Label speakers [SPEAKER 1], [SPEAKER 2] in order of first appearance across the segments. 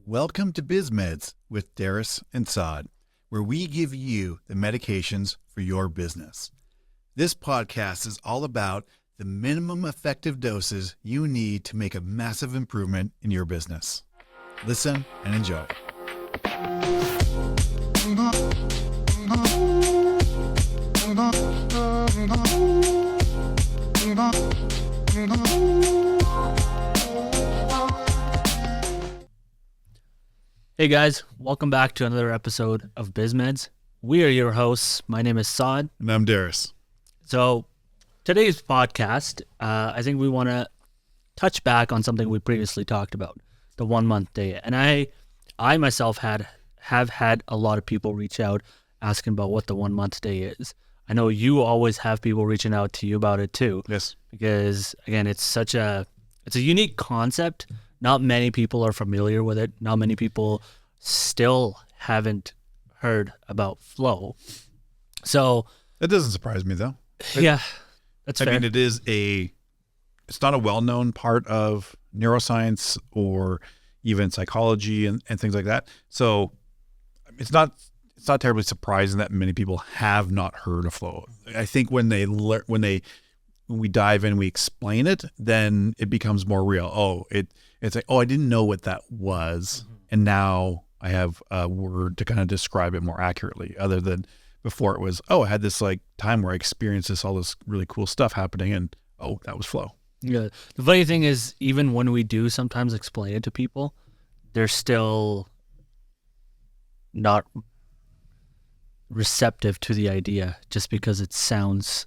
[SPEAKER 1] Welcome to Biz Meds with Darris and Saad, where we give you the medications for your business. This podcast is all about the minimum effective doses you need to make a massive improvement in your business. Listen and enjoy.
[SPEAKER 2] Hey guys, welcome back to another episode of Biz Meds. We are your hosts. My name is Saad.
[SPEAKER 1] And I'm Darris.
[SPEAKER 2] So today's podcast, I think we want to touch back on something we previously talked about, the 1 month day. And I myself have had a lot of people reach out asking about what the 1 month day is. I know you always have people reaching out to you about it too.
[SPEAKER 1] Yes.
[SPEAKER 2] Because again, it's a unique concept. Not many people are familiar with it. Not many people still haven't heard about flow. So
[SPEAKER 1] That doesn't surprise me though.
[SPEAKER 2] Yeah, that's fair.
[SPEAKER 1] I mean, it's not a well-known part of neuroscience or even psychology and things like that. So it's not terribly surprising that many people have not heard of flow. I think when we dive in, we explain it, then it becomes more real. It's like, I didn't know what that was. Mm-hmm. And now I have a word to kind of describe it more accurately, other than before it was, I had this like time where I experienced all this really cool stuff happening, and that was flow.
[SPEAKER 2] Yeah. The funny thing is, even when we do sometimes explain it to people, they're still not receptive to the idea just because it sounds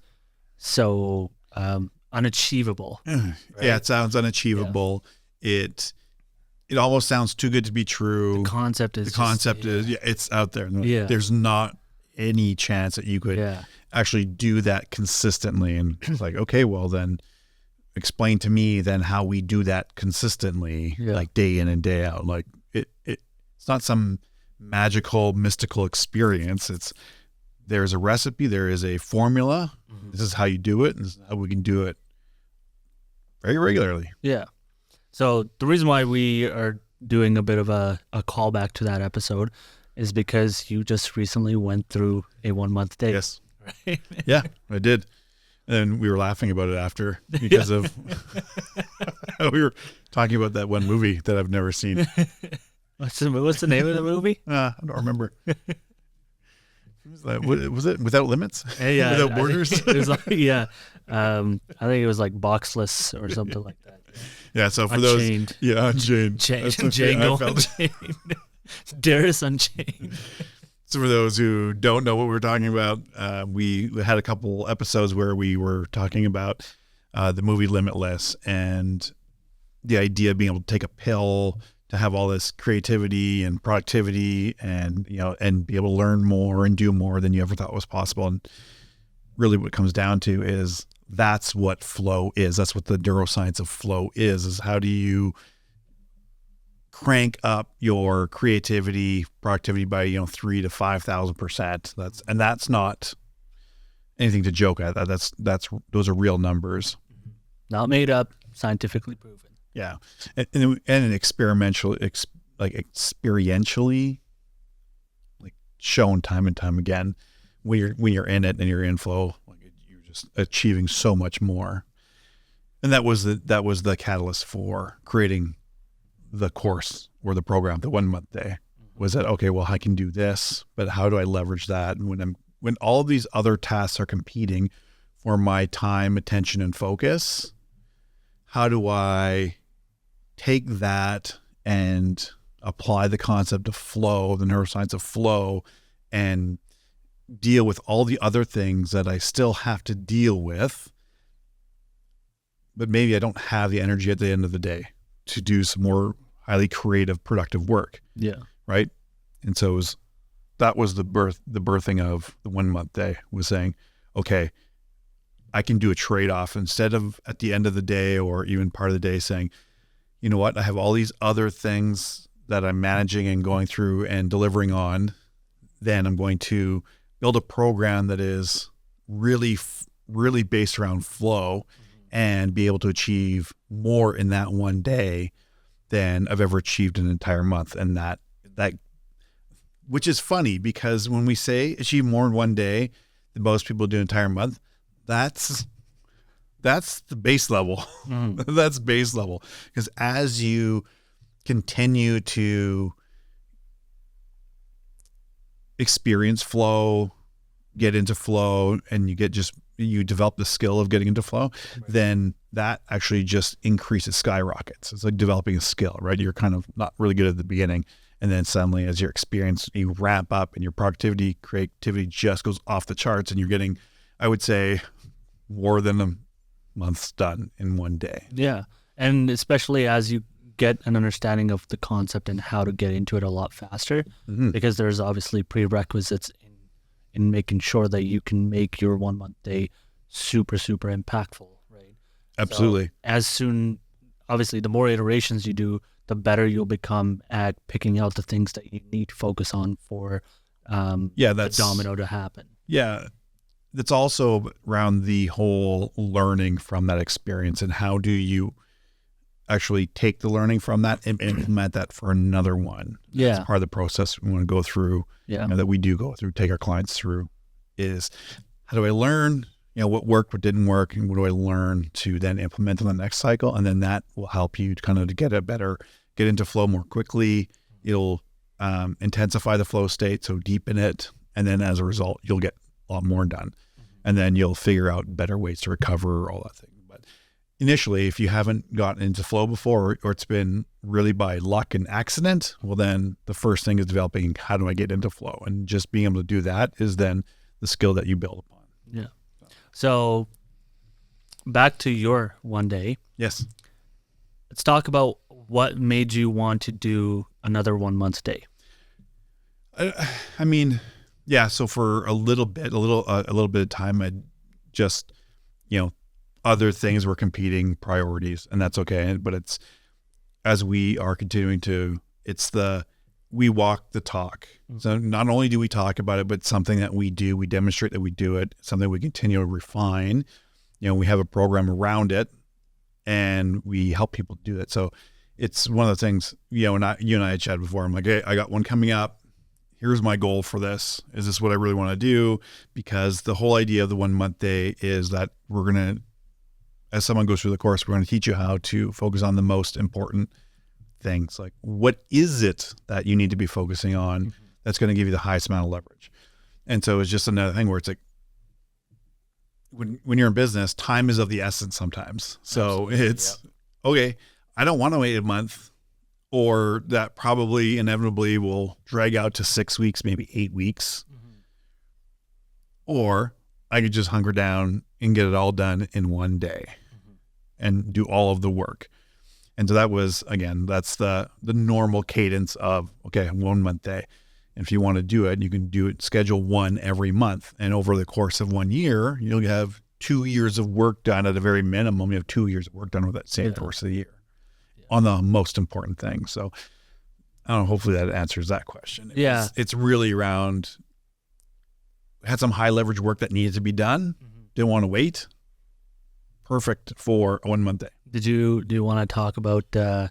[SPEAKER 2] so unachievable. Right?
[SPEAKER 1] Yeah, it sounds unachievable. Yeah. It almost sounds too good to be true.
[SPEAKER 2] The concept is
[SPEAKER 1] it's out there.
[SPEAKER 2] Yeah.
[SPEAKER 1] There's not any chance that you could actually do that consistently. And it's like, okay, well then explain to me then how we do that consistently, like day in and day out. Like it's not some magical, mystical experience. There's a recipe, there is a formula. Mm-hmm. This is how you do it, and this is how we can do it very regularly.
[SPEAKER 2] Yeah. So the reason why we are doing a bit of a callback to that episode is because you just recently went through a 1 month day.
[SPEAKER 1] Yes. Right? Yeah, I did. And we were laughing about it after because of we were talking about that one movie that I've never seen.
[SPEAKER 2] What's the name of the movie?
[SPEAKER 1] I don't remember. Was it Without Limits?
[SPEAKER 2] Yeah,
[SPEAKER 1] Without Borders?
[SPEAKER 2] It was like, I think it was like Boxless or something like that.
[SPEAKER 1] Yeah, so for
[SPEAKER 2] Unchained.
[SPEAKER 1] those... Yeah, Unchained.
[SPEAKER 2] Django Unchained. Darris Unchained.
[SPEAKER 1] So for those who don't know what we're talking about, we had a couple episodes where we were talking about the movie Limitless and the idea of being able to take a pill to have all this creativity and productivity and be able to learn more and do more than you ever thought was possible. And really what it comes down to is that's what flow is. That's what the neuroscience of flow is how do you crank up your creativity, productivity by 3,000 to 5,000%. That's not anything to joke at. Those are real numbers.
[SPEAKER 2] Not made up, scientifically proven.
[SPEAKER 1] Yeah, and experientially, like shown time and time again, when you're in it and you're in flow, like you're just achieving so much more. And that was the catalyst for creating the course or the program, the 1 month day. Was that okay? Well, I can do this, but how do I leverage that? And when all of these other tasks are competing for my time, attention, and focus, how do I take that and apply the concept of flow, the neuroscience of flow, and deal with all the other things that I still have to deal with, but maybe I don't have the energy at the end of the day to do some more highly creative, productive work.
[SPEAKER 2] Yeah.
[SPEAKER 1] Right. And so that was the birthing of the 1 month day, was saying, okay, I can do a trade-off instead of at the end of the day or even part of the day saying, you know what, I have all these other things that I'm managing and going through and delivering on. Then I'm going to build a program that is really, really based around flow and be able to achieve more in that one day than I've ever achieved in an entire month. And that, which is funny because when we say achieve more in one day than most people do an entire month, that's the base level. That's base level. Because as you continue to experience flow, get into flow, and you develop the skill of getting into flow, then that actually just increases, skyrockets. It's like developing a skill, right? You're kind of not really good at the beginning. And then suddenly as your experience, you ramp up and your productivity, creativity just goes off the charts, and you're getting, I would say, more than a month's done in one day.
[SPEAKER 2] Yeah. And especially as you get an understanding of the concept and how to get into it a lot faster, because there's obviously prerequisites in making sure that you can make your 1 month day super, super impactful, right?
[SPEAKER 1] Absolutely.
[SPEAKER 2] So as soon, obviously, the more iterations you do, the better you'll become at picking out the things that you need to focus on for the domino to happen.
[SPEAKER 1] Yeah. That's also around the whole learning from that experience, and how do you actually take the learning from that and implement that for another one.
[SPEAKER 2] Yeah.
[SPEAKER 1] That's part of the process we want to go through, that we do go through, take our clients through, is how do I learn, what worked, what didn't work, and what do I learn to then implement in the next cycle? And then that will help you to kind of get into flow more quickly. It'll intensify the flow state, so deepen it. And then as a result, you'll get a lot more done. And then you'll figure out better ways to recover, all that thing. But initially, if you haven't gotten into flow before, or it's been really by luck and accident, well, then the first thing is developing, how do I get into flow? And just being able to do that is then the skill that you build upon.
[SPEAKER 2] Yeah. So back to your one day.
[SPEAKER 1] Yes.
[SPEAKER 2] Let's talk about what made you want to do another 1 month day.
[SPEAKER 1] I mean, yeah. So for a little bit of time, I just, other things were competing priorities, and that's okay. But it's, as we are continuing to, we walk the talk. So not only do we talk about it, but something that we do, we demonstrate that we do it, something we continue to refine. We have a program around it, and we help people do that. So it's one of the things, you and I had chatted before. I'm like, hey, I got one coming up. Here's my goal for this. Is this what I really want to do? Because the whole idea of the 1 month day is that we're going to, as someone goes through the course, we're going to teach you how to focus on the most important things. Like, what is it that you need to be focusing on that's going to give you the highest amount of leverage? And so it's just another thing where it's like, when you're in business, time is of the essence sometimes. So it's, okay, I don't want to wait a month, or that probably inevitably will drag out to 6 weeks, maybe 8 weeks. Or I could just hunker down and get it all done in one day and do all of the work. And so that was, again, that's the normal cadence of, okay, 1 month day. And if you want to do it, you can do it, schedule one every month. And over the course of 1 year, you'll have 2 years of work done at a very minimum. You have 2 years of work done over that same course of the year on the most important thing. So I don't know, hopefully that answers that question. It's really around, had some high leverage work that needed to be done. Didn't want to wait. Perfect for a 1 month day.
[SPEAKER 2] Do you want to talk about the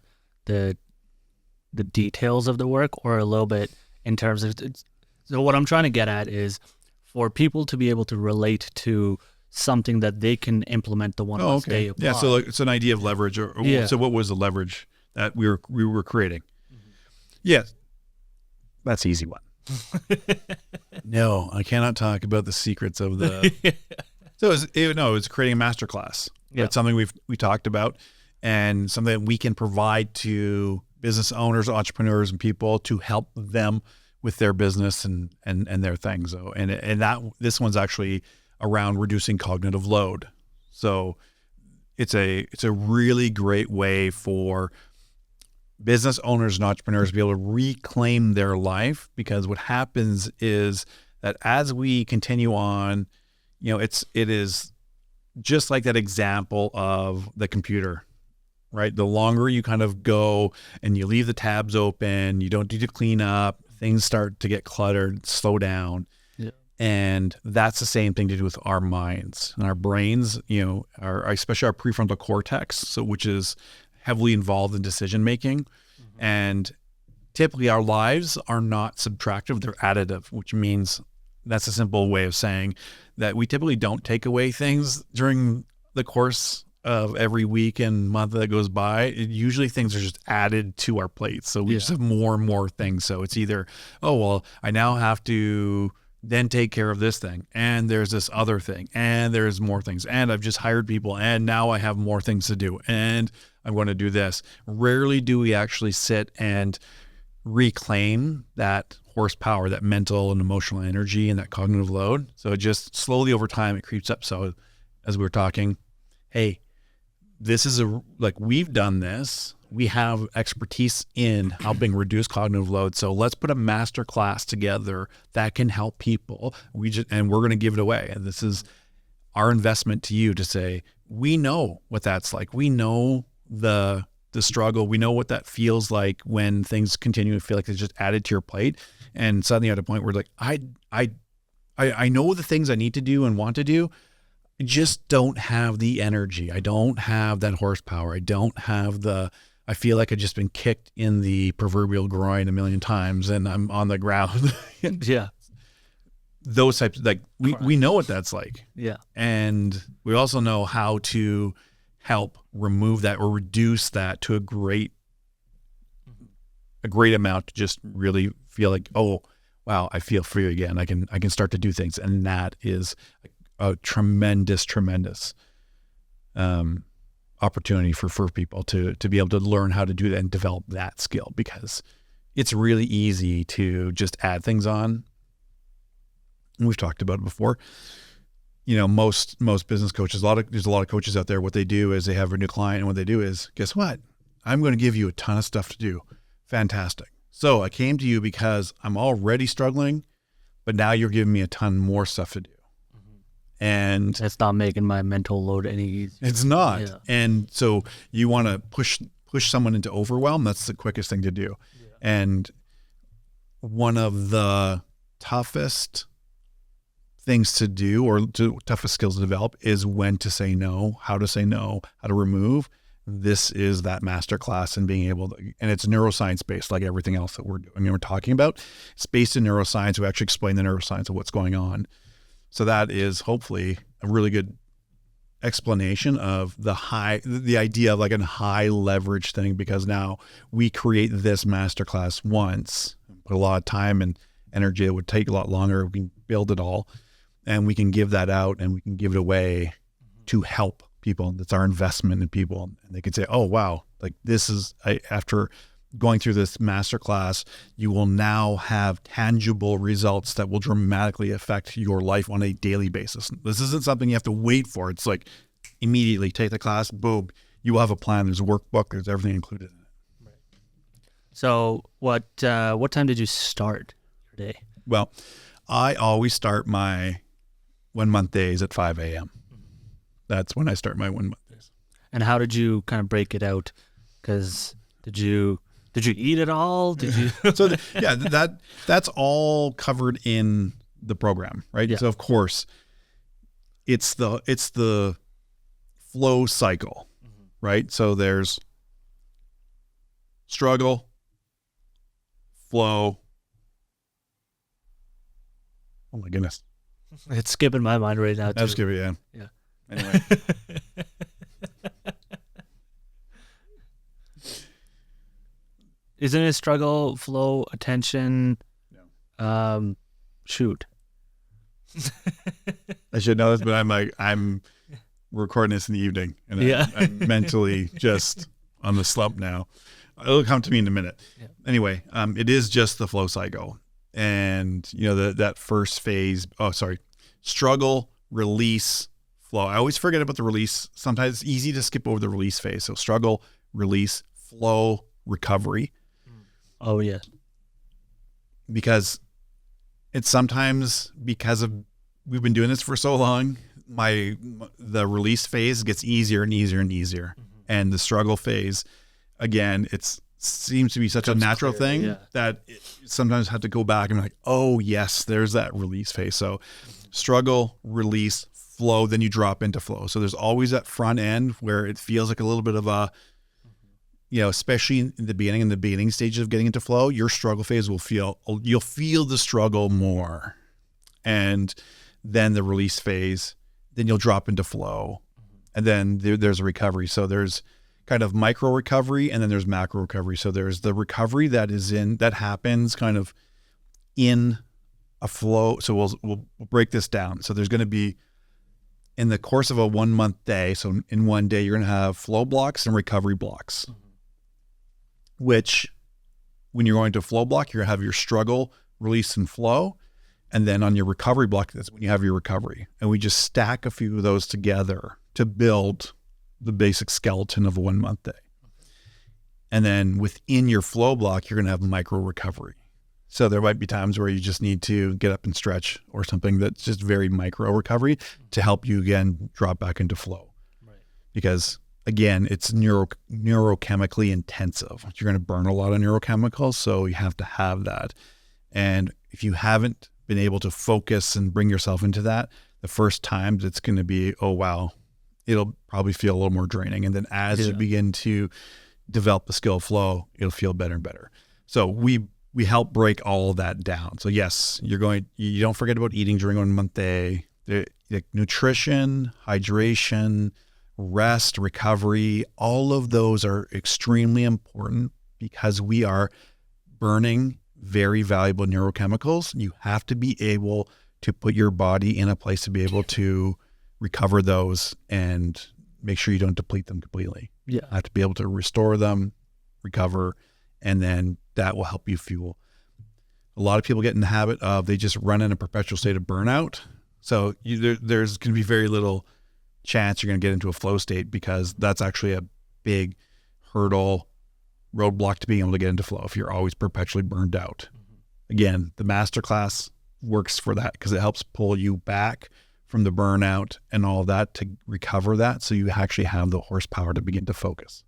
[SPEAKER 2] details of the work, or a little bit in terms of, so what I'm trying to get at is for people to be able to relate to something that they can implement the 1 month day.
[SPEAKER 1] Yeah. So it's an idea of leverage, so what was the leverage that we were creating? Yes. That's an easy one. No, I cannot talk about the secrets of the, so it's creating a masterclass.
[SPEAKER 2] Yeah.
[SPEAKER 1] That's something we talked about, and something that we can provide to business owners, entrepreneurs, and people to help them with their business and their things. So, and that this one's actually around reducing cognitive load. So it's a really great way for business owners and entrepreneurs to be able to reclaim their life, because what happens is that as we continue on, it is just like that example of the computer, right? The longer you kind of go and you leave the tabs open, you don't do the cleanup, things start to get cluttered, slow down.
[SPEAKER 2] Yeah.
[SPEAKER 1] And that's the same thing to do with our minds and our brains, especially our prefrontal cortex. So, which heavily involved in decision making. And typically our lives are not subtractive, they're additive, which means that's a simple way of saying that we typically don't take away things during the course of every week and month that goes by. Usually things are just added to our plates. So we just have more and more things. So it's either, oh, well, I now have to then take care of this thing. And there's this other thing. And there's more things. And I've just hired people. And now I have more things to do. And I'm going to do this. Rarely do we actually sit and reclaim that horsepower, that mental and emotional energy and that cognitive load. So it just slowly over time, it creeps up. So as we were talking, hey, this is we've done this. We have expertise in helping reduce cognitive load. So let's put a master class together that can help people. And we're going to give it away. And this is our investment to you to say, we know what that's like. We know the struggle. We know what that feels like when things continue to feel like it's just added to your plate. And suddenly at a point where like, I know the things I need to do and want to do. I just don't have the energy. I don't have that horsepower. I don't have I feel like I've just been kicked in the proverbial groin a million times and I'm on the ground.
[SPEAKER 2] Yeah.
[SPEAKER 1] Those types, we know what that's like.
[SPEAKER 2] Yeah.
[SPEAKER 1] And we also know how to help remove that or reduce that to a great amount to just really feel like, oh, wow, I feel free again. I can start to do things. And that is a tremendous opportunity for people to be able to learn how to do that and develop that skill, because it's really easy to just add things on. And we've talked about it before. Most business coaches, there's a lot of coaches out there. What they do is they have a new client, and what they do is, guess what? I'm going to give you a ton of stuff to do. Fantastic. So I came to you because I'm already struggling, but now you're giving me a ton more stuff to do. And
[SPEAKER 2] it's not making my mental load any easier.
[SPEAKER 1] It's not.
[SPEAKER 2] Yeah.
[SPEAKER 1] And so you want to push someone into overwhelm. That's the quickest thing to do. Yeah. And one of the toughest things to do, or toughest skills to develop, is when to say no, how to remove. This is that masterclass and being able to, and it's neuroscience based, like everything else that we're doing and we're talking about. It's based in neuroscience. We actually explain the neuroscience of what's going on. So that is hopefully a really good explanation of the idea of like a high leverage thing, because now we create this masterclass once, put a lot of time and energy. It would take a lot longer. We can build it all, and we can give that out and we can give it away to help people. That's our investment in people. And they can say, oh, wow, like this is, after going through this masterclass, you will now have tangible results that will dramatically affect your life on a daily basis. This isn't something you have to wait for. It's like immediately take the class, boom, you will have a plan. There's a workbook. There's everything included in it.
[SPEAKER 2] Right. So what time did you start your day?
[SPEAKER 1] Well, I always start my 1 month days at 5 a.m. That's when I start my 1 month days.
[SPEAKER 2] And how did you kind of break it out? Because did you eat it all? Did you?
[SPEAKER 1] So that's all covered in the program, right?
[SPEAKER 2] Yeah.
[SPEAKER 1] So of course, it's the flow cycle, right? So there's struggle, flow. Oh my goodness,
[SPEAKER 2] it's skipping my mind right now too.
[SPEAKER 1] That's skipping, yeah.
[SPEAKER 2] Yeah.
[SPEAKER 1] Anyway.
[SPEAKER 2] Isn't it struggle, flow, attention? No. Shoot.
[SPEAKER 1] I should know this, but I'm recording this in the evening, and I'm mentally just on the slump now. It'll come to me in a minute. Yeah. Anyway, it is just the flow cycle, and that first phase. Oh, sorry, struggle, release, flow. I always forget about the release. Sometimes it's easy to skip over the release phase. So struggle, release, flow, recovery.
[SPEAKER 2] Oh, yeah.
[SPEAKER 1] Because it's sometimes because we've been doing this for so long, the release phase gets easier and easier and easier. Mm-hmm. And the struggle phase, again, it seems to be such a natural thing that it sometimes have to go back and be like, oh yes, there's that release phase. So struggle, release, flow, then you drop into flow. So there's always that front end where it feels like a little bit of especially in the beginning stages of getting into flow, your struggle phase you'll feel the struggle more. And then the release phase, then you'll drop into flow. And then there's a recovery. So there's kind of micro recovery, and then there's macro recovery. So there's the recovery that happens kind of in a flow. So we'll break this down. So there's going to be, in the course of a 1 month day, so in one day, you're going to have flow blocks and recovery blocks, which when you're going to a flow block, you're going to have your struggle, release, and flow. And then on your recovery block, that's when you have your recovery. And we just stack a few of those together to build the basic skeleton of a 1 month day. And then within your flow block, you're going to have micro recovery. So there might be times where you just need to get up and stretch or something that's just very micro recovery to help you again drop back into flow. Right. Because again, it's neurochemically intensive. You're going to burn a lot of neurochemicals, so you have to have that. And if you haven't been able to focus and bring yourself into that, the first times it's going to be, oh wow, it'll probably feel a little more draining. And then as you begin to develop the skill of flow, it'll feel better and better. So we help break all of that down. So yes, you don't forget about eating during 1 month day. The nutrition, hydration, rest, recovery, all of those are extremely important because we are burning very valuable neurochemicals. You have to be able to put your body in a place to be able to recover those and make sure you don't deplete them completely. Yeah. I have to be able to restore them, recover, and then that will help you fuel. A lot of people get in the habit of they just run in a perpetual state of burnout. So there's going to be very little chance you're going to get into a flow state because that's actually a big hurdle, roadblock to being able to get into flow if you're always perpetually burned out. Again, the Masterclass works for that because it helps pull you back from the burnout and all of that to recover that, so you actually have the horsepower to begin to focus.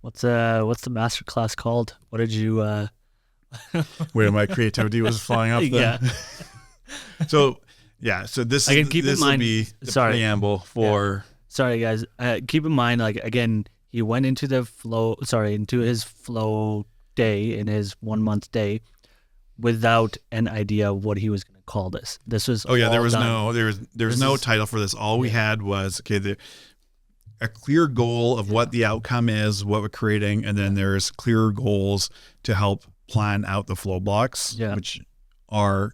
[SPEAKER 2] What's the Masterclass called? What did you
[SPEAKER 1] where my creativity was flying off the So this will be the preamble for
[SPEAKER 2] sorry guys, keep in mind, like, again, he went into his flow day in his 1 month day without an idea of what he was going to call this. This was
[SPEAKER 1] there was no title for this. All we had was a clear goal of what the outcome is, what we're creating, and then there's clear goals to help plan out the flow blocks, which are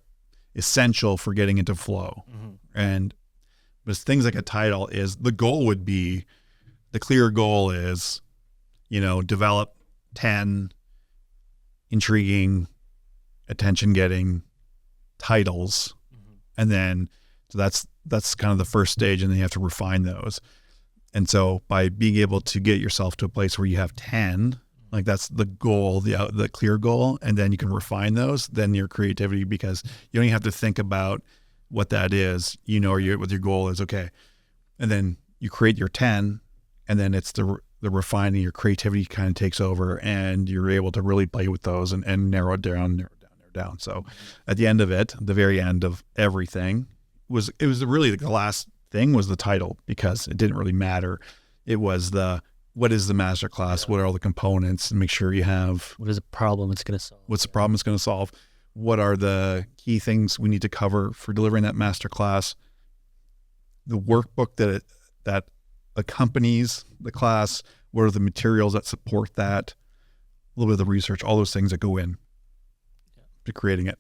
[SPEAKER 1] essential for getting into flow. And but things like a title is the goal would be, the clear goal is, develop 10 intriguing, attention-getting titles, and then so that's kind of the first stage, and then you have to refine those. And so by being able to get yourself to a place where you have 10, like that's the goal, the clear goal, and then you can refine those, then your creativity, because you don't even have to think about what that is, what your goal is, okay. And then you create your 10, and then it's the refining, your creativity kind of takes over, and you're able to really play with those and narrow down. So at the end of it, the very end of everything was really the last thing was the title, because it didn't really matter. It was what is the Masterclass? What are all the components? And make sure you have,
[SPEAKER 2] what is the problem it's going to solve?
[SPEAKER 1] What's the problem it's going to solve? What are the key things we need to cover for delivering that Masterclass? The workbook that accompanies the class. What are the materials that support that? A little bit of the research, all those things that go in to creating it.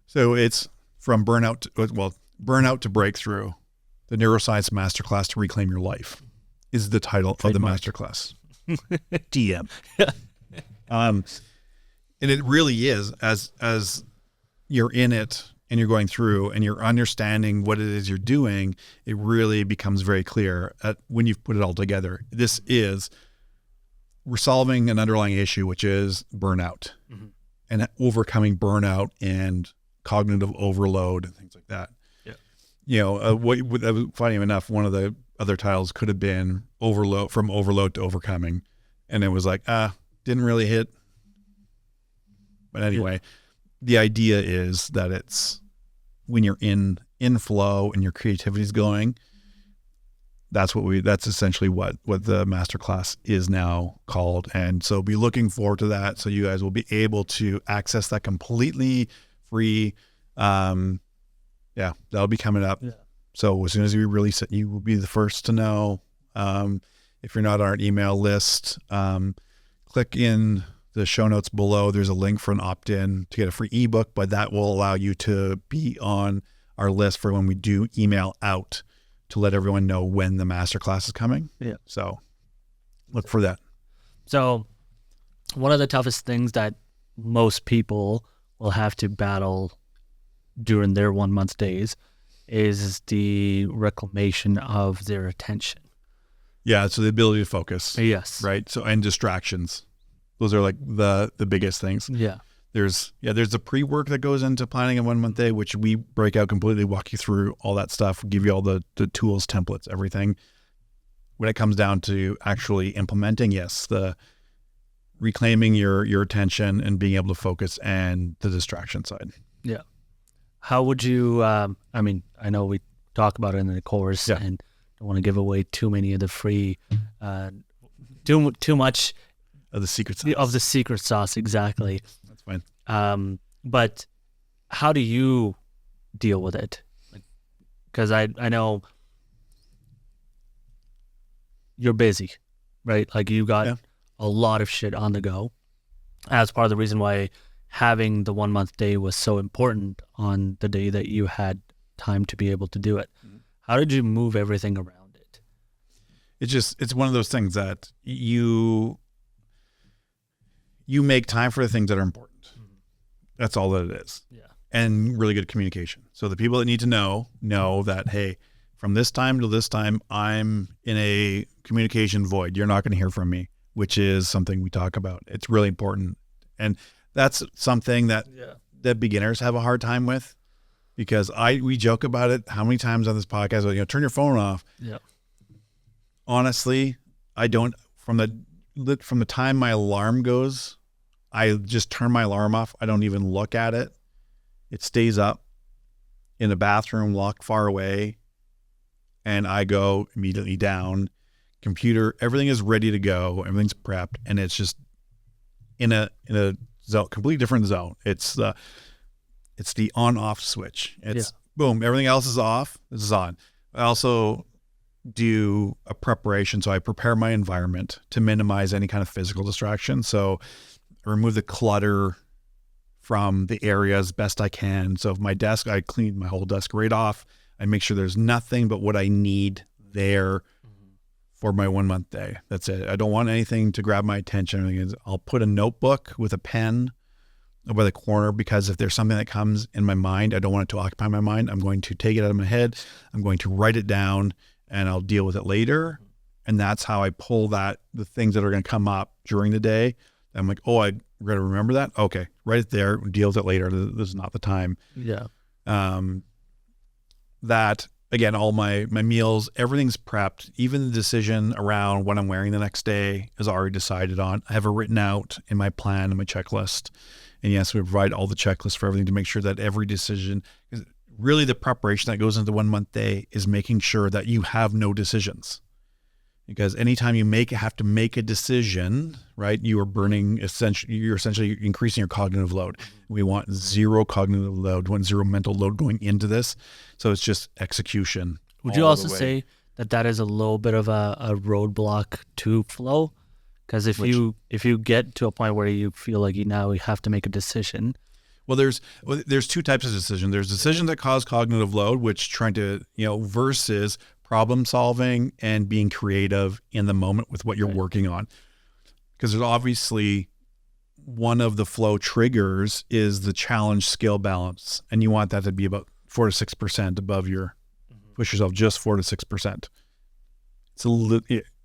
[SPEAKER 1] So it's from burnout to breakthrough. The Neuroscience Masterclass to Reclaim Your Life is the title of the Masterclass. DM. And it really is, as you're in it and you're going through and you're understanding what it is you're doing, it really becomes very clear when you've put it all together. This is, we're solving an underlying issue, which is burnout and overcoming burnout and cognitive overload and things like that. Funny enough, one of the other titles could have been from overload to overcoming. And it was like, didn't really hit. But anyway, the idea is that it's when you're in flow and your creativity is going, that's essentially what the masterclass is now called. And so be looking forward to that. So you guys will be able to access that completely free. That'll be coming up.
[SPEAKER 2] Yeah.
[SPEAKER 1] So as soon as we release it, you will be the first to know. If you're not on our email list, click in the show notes below. There's a link for an opt-in to get a free ebook, but that will allow you to be on our list for when we do email out to let everyone know when the masterclass is coming.
[SPEAKER 2] Yeah.
[SPEAKER 1] So look for that.
[SPEAKER 2] So one of the toughest things that most people will have to battle during their 1 month days is the reclamation of their attention.
[SPEAKER 1] Yeah. So the ability to focus.
[SPEAKER 2] Yes.
[SPEAKER 1] Right. So, and distractions. Those are like the biggest things.
[SPEAKER 2] Yeah.
[SPEAKER 1] There's the pre-work that goes into planning a 1 month day, which we break out completely, walk you through all that stuff, give you all the tools, templates, everything. When it comes down to actually implementing, yes, the reclaiming your attention and being able to focus and the distraction side.
[SPEAKER 2] Yeah. How would you, I know we talk about it in the course and don't want to give away too many of the free, too much
[SPEAKER 1] of the secret sauce.
[SPEAKER 2] Of the secret sauce, exactly.
[SPEAKER 1] That's fine.
[SPEAKER 2] But how do you deal with it? Because I know you're busy, right? Like you got a lot of shit on the go. That's part of the reason why having the 1 month day was so important on the day that you had time to be able to do it. Mm-hmm. How did you move everything around it?
[SPEAKER 1] It's one of those things that you make time for the things that are important. Mm-hmm. That's all that it is. Yeah. And really good communication. So the people that need to know that, hey, from this time to this time, I'm in a communication void. You're not going to hear from me, which is something we talk about. It's really important. And that's something that beginners have a hard time with, because we joke about it. How many times on this podcast, turn your phone off. Yeah. Honestly, I don't, from the time my alarm goes, I just turn my alarm off. I don't even look at it. It stays up in a bathroom, locked far away, and I go immediately down. Computer, everything is ready to go. Everything's prepped, and it's just in a zone, completely different zone. It's the on-off switch. It's boom. Everything else is off. This is on. I also do a preparation, so I prepare my environment to minimize any kind of physical distraction. So I remove the clutter from the area as best I can. So if my desk, I clean my whole desk right off. I make sure there's nothing but what I need there for my 1 month day. That's it. I don't want anything to grab my attention. I'll put a notebook with a pen by the corner, because if there's something that comes in my mind, I don't want it to occupy my mind. I'm going to take it out of my head. I'm going to write it down, and I'll deal with it later. And that's how I pull the things that are going to come up during the day. I'm like, oh, I got to remember that. Okay, write it there. Deal with it later. This is not the time. Yeah. That, again, all my meals, everything's prepped. Even the decision around what I'm wearing the next day is already decided on. I have it written out in my plan and my checklist. And yes, we provide all the checklists for everything to make sure that every decision, really the preparation that goes into 1 month day is making sure that you have no decisions. Because anytime you have to make a decision, right, you're essentially increasing your cognitive load. We want zero cognitive load, we want zero mental load going into this. So it's just execution.
[SPEAKER 2] Would you also say that is a little bit of a roadblock to flow? Because if you get to a point where you feel like you have to make a decision.
[SPEAKER 1] Well, there's two types of decision. There's decisions that cause cognitive load, which trying to, versus problem solving and being creative in the moment with what you're working on. Because there's obviously one of the flow triggers is the challenge skill balance. And you want that to be about 4 to 6% above your, push yourself just 4 to 6%.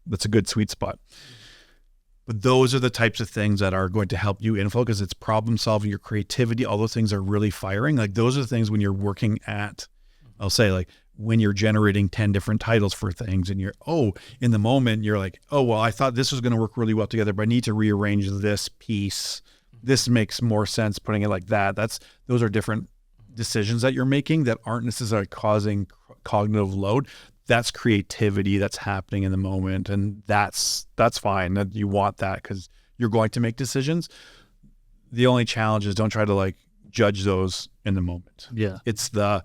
[SPEAKER 1] That's a good sweet spot. But those are the types of things that are going to help you in flow, because it's problem solving, your creativity, all those things are really firing. Like those are the things when you're working at, I'll say, like when you're generating 10 different titles for things and in the moment, you're like, oh, well, I thought this was going to work really well together, but I need to rearrange this piece. This makes more sense putting it like that. Those are different decisions that you're making that aren't necessarily causing cognitive load. that's creativity that's happening in the moment. And that's fine. That you want that because you're going to make decisions. The only challenge is don't try to like judge those in the moment.
[SPEAKER 2] Yeah.
[SPEAKER 1] It's I'm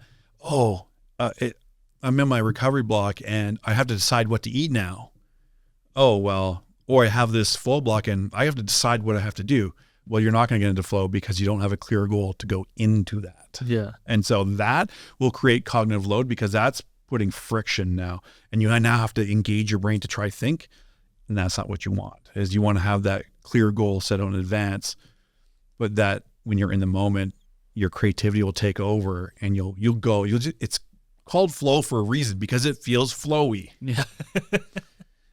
[SPEAKER 1] in my recovery block and I have to decide what to eat now. Oh, well, or I have this flow block and I have to decide what I have to do. Well, you're not going to get into flow because you don't have a clear goal to go into that.
[SPEAKER 2] Yeah.
[SPEAKER 1] And so that will create cognitive load because that's putting friction now. And you now have to engage your brain to try think. And that's not what you want, is you want to have that clear goal set out in advance. But that when you're in the moment, your creativity will take over and it's called flow for a reason because it feels flowy.
[SPEAKER 2] Yeah.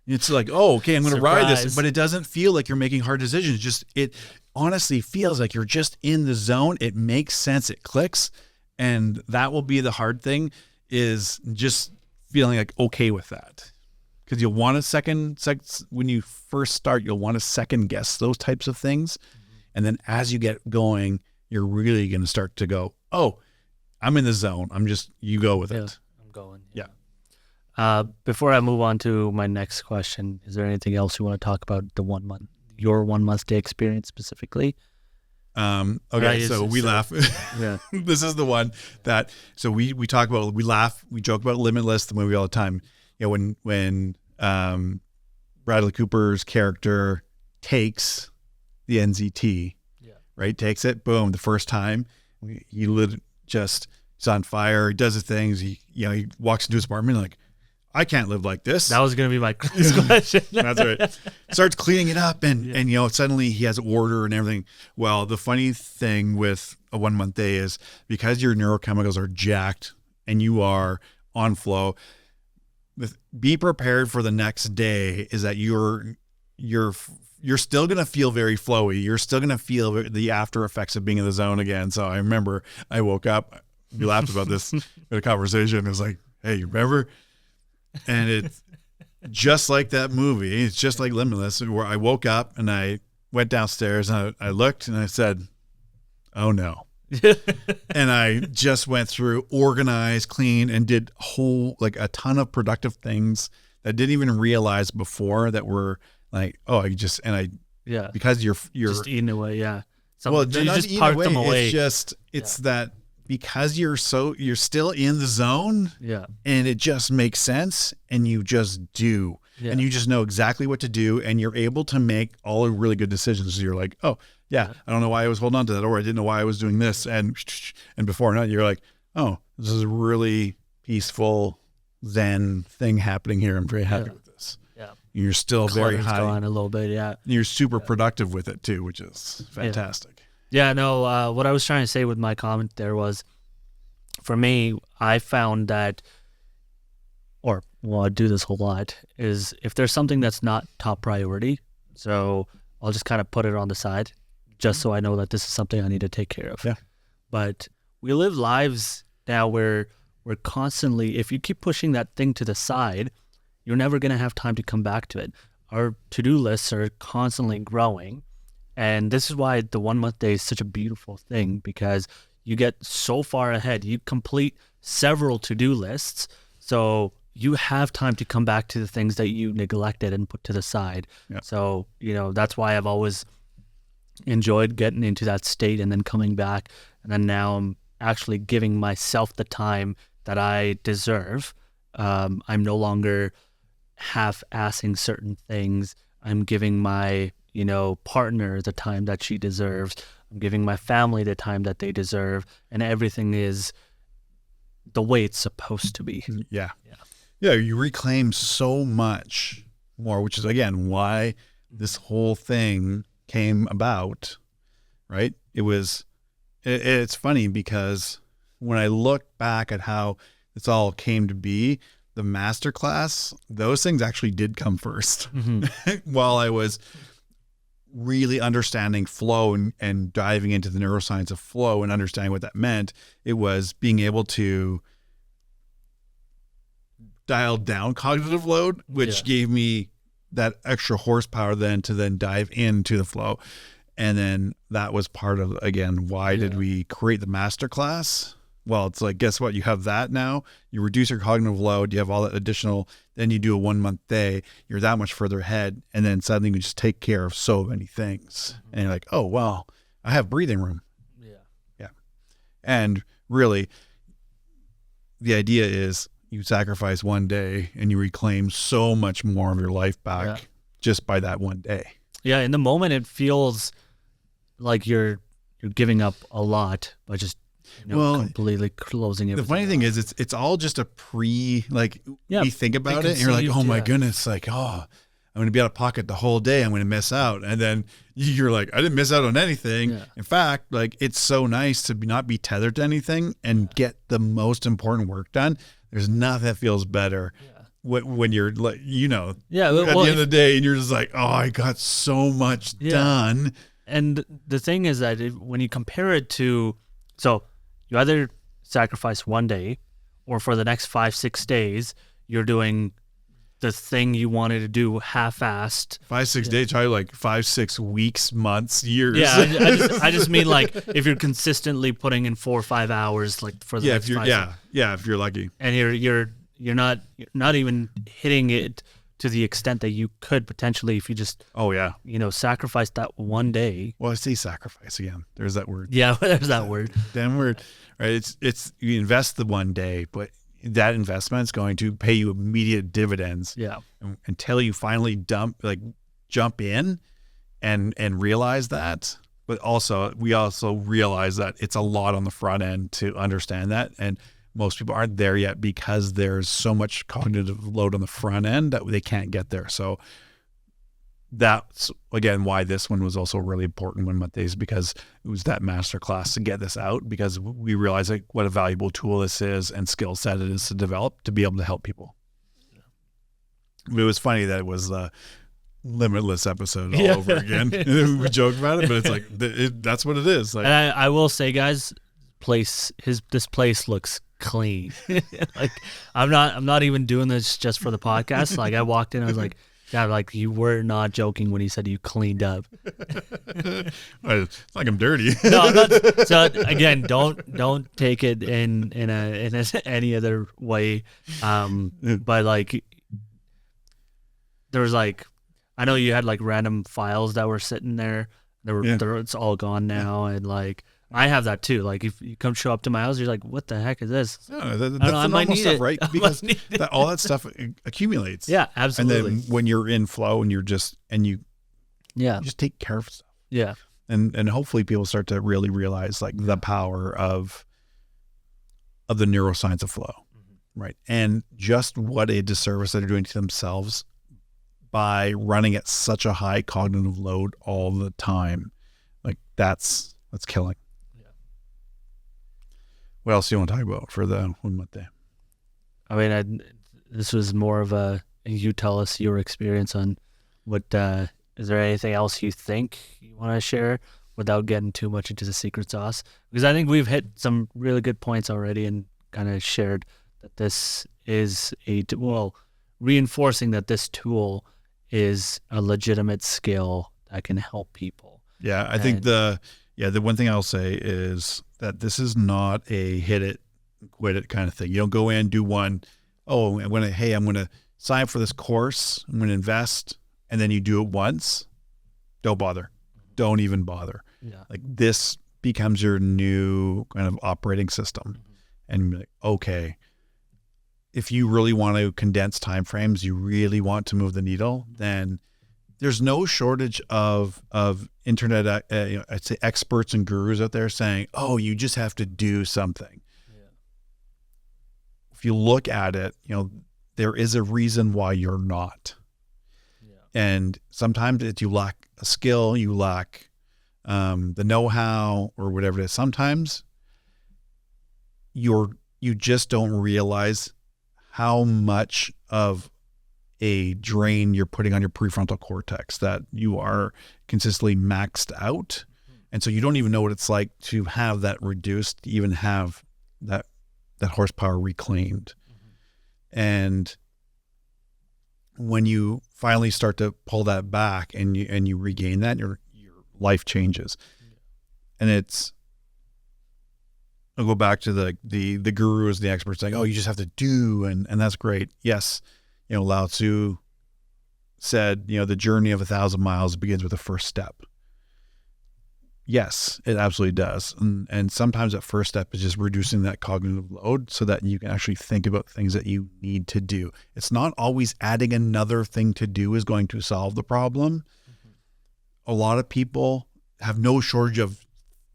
[SPEAKER 1] It's like, oh, okay, I'm going to ride this,
[SPEAKER 2] Surprise.
[SPEAKER 1] but it doesn't feel like you're making hard decisions. It honestly feels like you're just in the zone. It makes sense. It clicks. And that will be the hard thing, is just feeling like okay with that. Because you'll want when you first start, you'll want to second guess those types of things. And then as you get going, you're really going to start to go, oh, I'm in the zone. You go with it.
[SPEAKER 2] I'm going.
[SPEAKER 1] Yeah.
[SPEAKER 2] Before I move on to my next question, is there anything else you want to talk about your 1 month day experience specifically?
[SPEAKER 1] Okay,
[SPEAKER 2] Right,
[SPEAKER 1] so we laugh.
[SPEAKER 2] Yeah.
[SPEAKER 1] This is the one that, so we talk about, we laugh, we joke about Limitless, the movie all the time. You know, when Bradley Cooper's character takes the NZT, right? Takes it, boom, the first time, he's on fire, he does his things, he walks into his apartment like, I can't live like this.
[SPEAKER 2] That was going to be my question.
[SPEAKER 1] That's right. Starts cleaning it up and suddenly he has order and everything. Well, the funny thing with a 1 month day is because your neurochemicals are jacked and you are on flow, be prepared for the next day is that you're still going to feel very flowy. You're still going to feel the after effects of being in the zone again. So I remember I woke up, we laughed about this in a conversation. It was like, hey, you remember? And it's just like that movie. It's just like Limitless, where I woke up and I went downstairs and I looked and I said, oh no. And I just went through, organized, clean, and did a ton of productive things that I didn't even realize before that were like, because you're
[SPEAKER 2] just eating away. Yeah.
[SPEAKER 1] Well,
[SPEAKER 2] you
[SPEAKER 1] not
[SPEAKER 2] just
[SPEAKER 1] eating
[SPEAKER 2] part
[SPEAKER 1] away.
[SPEAKER 2] them away.
[SPEAKER 1] It's that because you're still in the zone.
[SPEAKER 2] Yeah.
[SPEAKER 1] And it just makes sense and you just do. Yeah. And you just know exactly what to do and you're able to make all really good decisions. So you're like, oh, yeah, I don't know why I was holding on to that, or I didn't know why I was doing this. And before not, you're like, oh, this is a really peaceful Zen thing happening here. I'm very happy with this.
[SPEAKER 2] Yeah.
[SPEAKER 1] You're still very high.
[SPEAKER 2] Gone a little bit, yeah.
[SPEAKER 1] You're super productive with it too, which is fantastic.
[SPEAKER 2] Yeah, no, what I was trying to say with my comment there was, for me, I found that, I do this a lot, is if there's something that's not top priority, so I'll just kind of put it on the side, just so I know that this is something I need to take care of.
[SPEAKER 1] Yeah.
[SPEAKER 2] But we live lives now where we're constantly, if you keep pushing that thing to the side, you're never going to have time to come back to it. Our to-do lists are constantly growing. And this is why the 1 month day is such a beautiful thing, because you get so far ahead. You complete several to-do lists. So you have time to come back to the things that you neglected and put to the side. Yeah. So, that's why I've always enjoyed getting into that state and then coming back. And then now I'm actually giving myself the time that I deserve. I'm no longer half-assing certain things. I'm giving my partner the time that she deserves. I'm giving my family the time that they deserve, and everything is the way it's supposed to be.
[SPEAKER 1] Yeah. You reclaim so much more, which is again why this whole thing came about, right? It's funny because when I look back at how this all came to be, the Masterclass, those things actually did come first. Mm-hmm. While I was really understanding flow and diving into the neuroscience of flow and understanding what that meant, it was being able to dial down cognitive load, which gave me that extra horsepower to dive into the flow. And then that was part of, again, why did we create the Masterclass? Well, it's like, guess what? You have that now. You reduce your cognitive load. You have all that additional. Then you do a 1 month day. You're that much further ahead. And then suddenly you just take care of so many things. And you're like, oh, well, I have breathing room. Yeah. And really, the idea is you sacrifice 1 day and you reclaim so much more of your life back just by that 1 day.
[SPEAKER 2] Yeah. In the moment, it feels like you're giving up a lot by just completely closing it.
[SPEAKER 1] The funny thing is, it's all just a you think about it and you're like, oh my goodness, like, oh, I'm going to be out of pocket the whole day. I'm going to miss out. And then you're like, I didn't miss out on anything. Yeah. In fact, like, it's so nice to not be tethered to anything and get the most important work done. There's nothing that feels better when you're like, at the end of the day and you're just like, oh, I got so much done.
[SPEAKER 2] And the thing is that when you compare it to, so you either sacrifice 1 day, or for the next 5-6 days, you're doing the thing you wanted to do half-assed.
[SPEAKER 1] 5-6 days, probably like 5-6 weeks, months, years.
[SPEAKER 2] Yeah, I just mean, like, if you're consistently putting in 4 or 5 hours, like, for the next 5
[SPEAKER 1] if you're lucky,
[SPEAKER 2] and you're not even hitting it to the extent that you could potentially if you just sacrifice that 1 day.
[SPEAKER 1] Well, I say sacrifice again. There's that word.
[SPEAKER 2] Yeah, there's that word.
[SPEAKER 1] Damn word. Right. It's you invest the 1 day, but that investment is going to pay you immediate dividends.
[SPEAKER 2] Yeah.
[SPEAKER 1] Until you finally jump in and realize that. But also we also realize that it's a lot on the front end to understand that. And most people aren't there yet because there's so much cognitive load on the front end that they can't get there. So that's, again, why this one was also really important 1 month days, because it was that masterclass to get this out, because we realize like what a valuable tool this is and skill set it is to develop to be able to help people. It was funny that it was the Limitless episode all over again. We joke about it, but it's like, that's what it is. Like,
[SPEAKER 2] and I will say, guys, this place looks clean. Like, I'm not even doing this just for the podcast. Like, I walked in, I was like, yeah, like, you were not joking when you said you cleaned up.
[SPEAKER 1] It's like I'm dirty.
[SPEAKER 2] No, so again, don't take it in any other way. But like, there was like, I know you had like random files that were sitting there. It's all gone now, and like, I have that too. Like, if you come show up to my house, you're like, what the heck is this?
[SPEAKER 1] No, that's the normal stuff, right? Because all that stuff accumulates.
[SPEAKER 2] Yeah, absolutely.
[SPEAKER 1] And then when you're in flow and you just take care of stuff.
[SPEAKER 2] Yeah.
[SPEAKER 1] And hopefully people start to really realize like the power of the neuroscience of flow, right? And just what a disservice that they're doing to themselves by running at such a high cognitive load all the time. Like, that's killing. What else do you want to talk about for the 1 month day?
[SPEAKER 2] I mean, this was more of you tell us your experience on what, is there anything else you think you want to share without getting too much into the secret sauce? Because I think we've hit some really good points already and kind of shared that this is reinforcing that this tool is a legitimate skill that can help people.
[SPEAKER 1] Yeah, I think the one thing I'll say is that this is not a hit it, quit it kind of thing. You don't go in, do one, I'm going to sign up for this course, I'm going to invest, and then you do it once. Don't bother. Don't even bother.
[SPEAKER 2] Yeah.
[SPEAKER 1] Like, this becomes your new kind of operating system. And be like, okay, if you really want to condense timeframes, you really want to move the needle, then there's no shortage of internet, I'd say experts and gurus out there saying, oh, you just have to do something. Yeah. If you look at it, there is a reason why you're not. Yeah. And sometimes you lack a skill, you lack the know-how or whatever it is. Sometimes you just don't realize how much of a drain you're putting on your prefrontal cortex, that you are consistently maxed out. And so you don't even know what it's like to have that reduced, to even have that horsepower reclaimed. And when you finally start to pull that back and you regain that, your life changes. And I'll go back to the gurus, the experts saying, oh, you just have to do, and that's great. Yes, Lao Tzu said, the journey of 1,000 miles begins with the first step. Yes, it absolutely does. And sometimes that first step is just reducing that cognitive load so that you can actually think about things that you need to do. It's not always adding another thing to do is going to solve the problem. A lot of people have no shortage of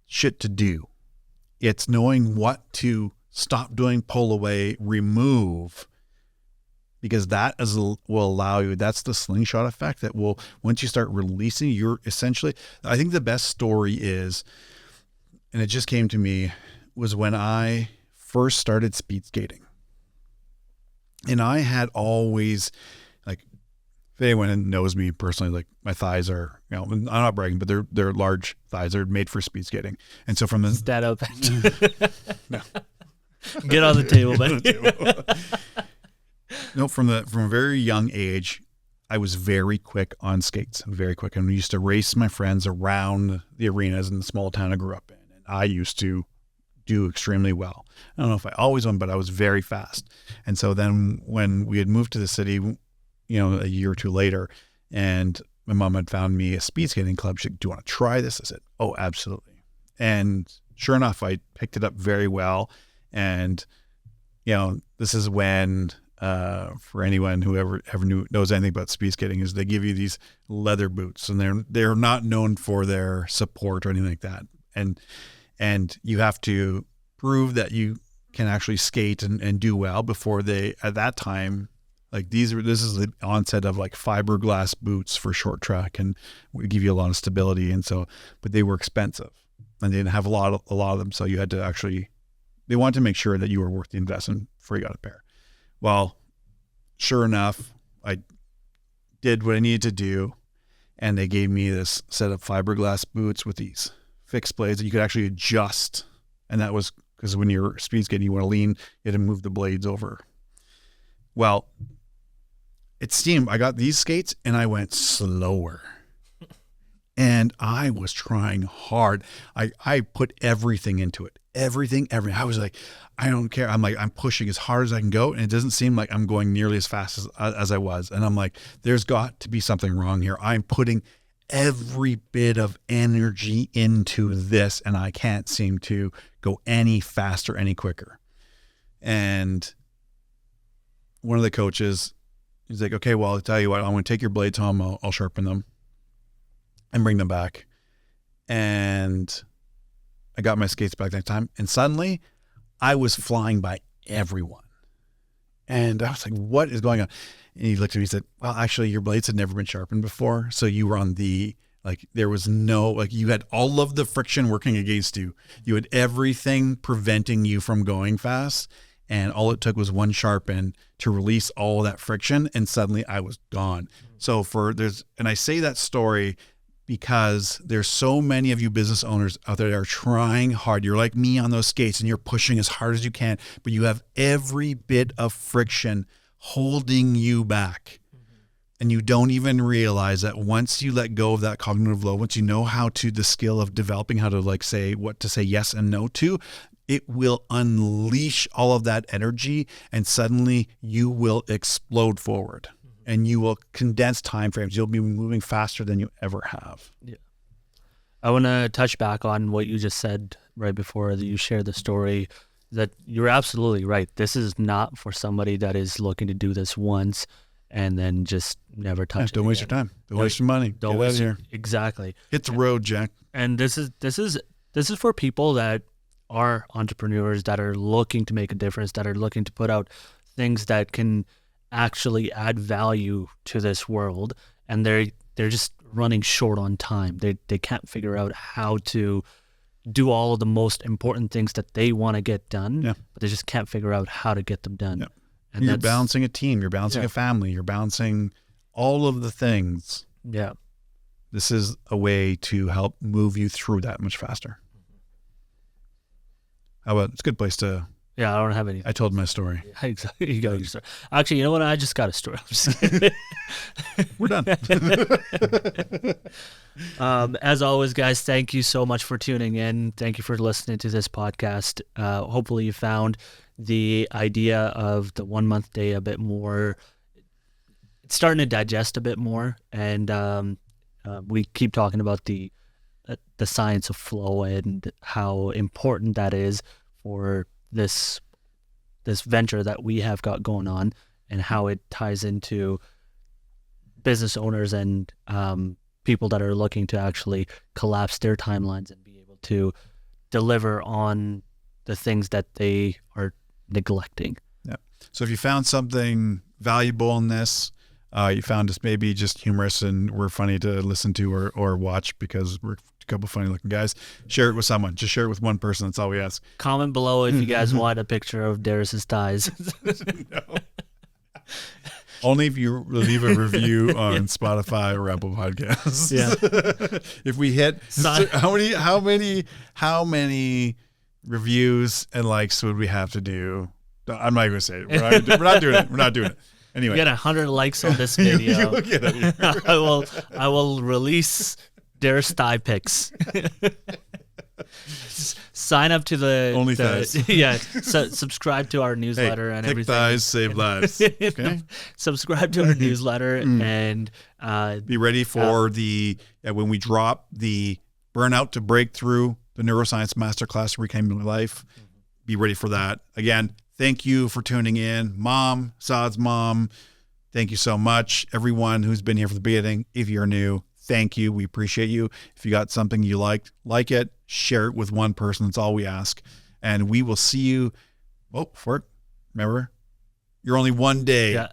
[SPEAKER 1] shit to do. It's knowing what to stop doing, pull away, remove, because that will allow you, that's the slingshot effect that will, once you start releasing, you're essentially, I think the best story is, and it just came to me, was when I first started speed skating. And I had always, like, if anyone knows me personally, like my thighs are, I'm not bragging, but they're large thighs. They're made for speed skating. And so from the
[SPEAKER 2] Stand up.
[SPEAKER 1] No.
[SPEAKER 2] Get on the table, man.
[SPEAKER 1] No, from a very young age, I was very quick on skates, very quick. And we used to race my friends around the arenas in the small town I grew up in. And I used to do extremely well. I don't know if I always won, but I was very fast. And so then when we had moved to the city, a year or two later, and my mom had found me a speed skating club. She said, do you want to try this? I said, oh, absolutely. And sure enough, I picked it up very well. And, this is when, for anyone who ever knows anything about speed skating, is they give you these leather boots, and they're not known for their support or anything like that. And you have to prove that you can actually skate and do well before they, at that time, like this is the onset of like fiberglass boots for short track, and we give you a lot of stability. And so, but they were expensive and they didn't have a lot of them. So you had to actually, they wanted to make sure that you were worth the investment before you got a pair. Well, sure enough, I did what I needed to do, and they gave me this set of fiberglass boots with these fixed blades that you could actually adjust. And that was because when you're speed skating, you want to lean, you had to move the blades over. Well, it seemed I got these skates and I went slower. And I was trying hard. I put everything into it. Everything. I was like, I don't care. I'm like, I'm pushing as hard as I can go. And it doesn't seem like I'm going nearly as fast as I was. And I'm like, there's got to be something wrong here. I'm putting every bit of energy into this, and I can't seem to go any faster, any quicker. And one of the coaches, he's like, okay, well, I'll tell you what, I'm going to take your blades home. I'll sharpen them and bring them back. And I got my skates back that time, and suddenly I was flying by everyone. And I was like, what is going on? And he looked at me and said, well, actually, your blades had never been sharpened before. So you were on there was no, you had all of the friction working against you. You had everything preventing you from going fast. And all it took was one sharpen to release all of that friction. And suddenly I was gone. So and I say that story because there's so many of you business owners out there that are trying hard. You're like me on those skates and you're pushing as hard as you can, but you have every bit of friction holding you back. And you don't even realize that once you let go of that cognitive load, once you know the skill of developing how to say what to say yes and no to, it will unleash all of that energy, and suddenly you will explode forward. And you will condense time frames. You'll be moving faster than you ever have.
[SPEAKER 2] Yeah. I want to touch back on what you just said right before you shared the story, that you're absolutely right. This is not for somebody that is looking to do this once and then just never touch it.
[SPEAKER 1] Don't waste your time. Don't waste your money.
[SPEAKER 2] Don't waste here. Exactly.
[SPEAKER 1] Hit the road, Jack.
[SPEAKER 2] And this is for people that are entrepreneurs, that are looking to make a difference, that are looking to put out things that can actually add value to this world, and they're just running short on time. They can't figure out how to do all of the most important things that they want to get done, but they just can't figure out how to get them done.
[SPEAKER 1] Yeah. And you're balancing a team, you're balancing a family, you're balancing all of the things.
[SPEAKER 2] Yeah.
[SPEAKER 1] This is a way to help move you through that much faster. How about, it's a good place to
[SPEAKER 2] Yeah, I don't have any.
[SPEAKER 1] I told my story.
[SPEAKER 2] Exactly. You got your story. Actually, you know what? I just got a story. I'm just kidding.
[SPEAKER 1] We're done.
[SPEAKER 2] As always, guys, thank you so much for tuning in. Thank you for listening to this podcast. Hopefully you found the idea of the 1 month day a bit more, it's starting to digest a bit more. And we keep talking about the science of flow and how important that is for this venture that we have got going on, and how it ties into business owners and people that are looking to actually collapse their timelines and be able to deliver on the things that they are neglecting.
[SPEAKER 1] Yeah. So if you found something valuable in this, you found us maybe just humorous and we're funny to listen to or watch because we're a couple funny looking guys, share it with someone. Just share it with one person. That's all we ask.
[SPEAKER 2] Comment below if you guys want a picture of Darris's thighs.
[SPEAKER 1] No. Only if you leave a review on Spotify or Apple Podcasts.
[SPEAKER 2] Yeah.
[SPEAKER 1] If we hit how many reviews and likes would we have to do? I'm not going to say it. We're not doing it. We're not doing it. Anyway,
[SPEAKER 2] get 100 likes on this video.
[SPEAKER 1] You get it.
[SPEAKER 2] I will release Darris thigh pics. Sign up to the
[SPEAKER 1] OnlyFans.
[SPEAKER 2] Yeah, subscribe to our newsletter and everything.
[SPEAKER 1] Thighs save lives. Okay.
[SPEAKER 2] Subscribe to our newsletter and
[SPEAKER 1] be ready for when we drop the Burnout to Breakthrough, the Neuroscience Masterclass Reclaiming Life. Be ready for that. Again, thank you for tuning in, Mom, Saad's mom. Thank you so much, everyone who's been here from the beginning. If you're new, thank you. We appreciate you. If you got something you liked, like it, share it with one person. That's all we ask. And we will see you. Remember, you're only one day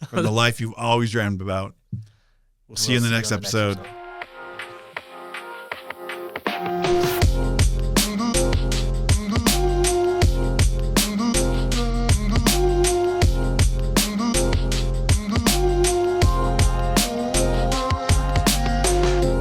[SPEAKER 1] from the life you've always dreamed about. We'll see you in the next episode.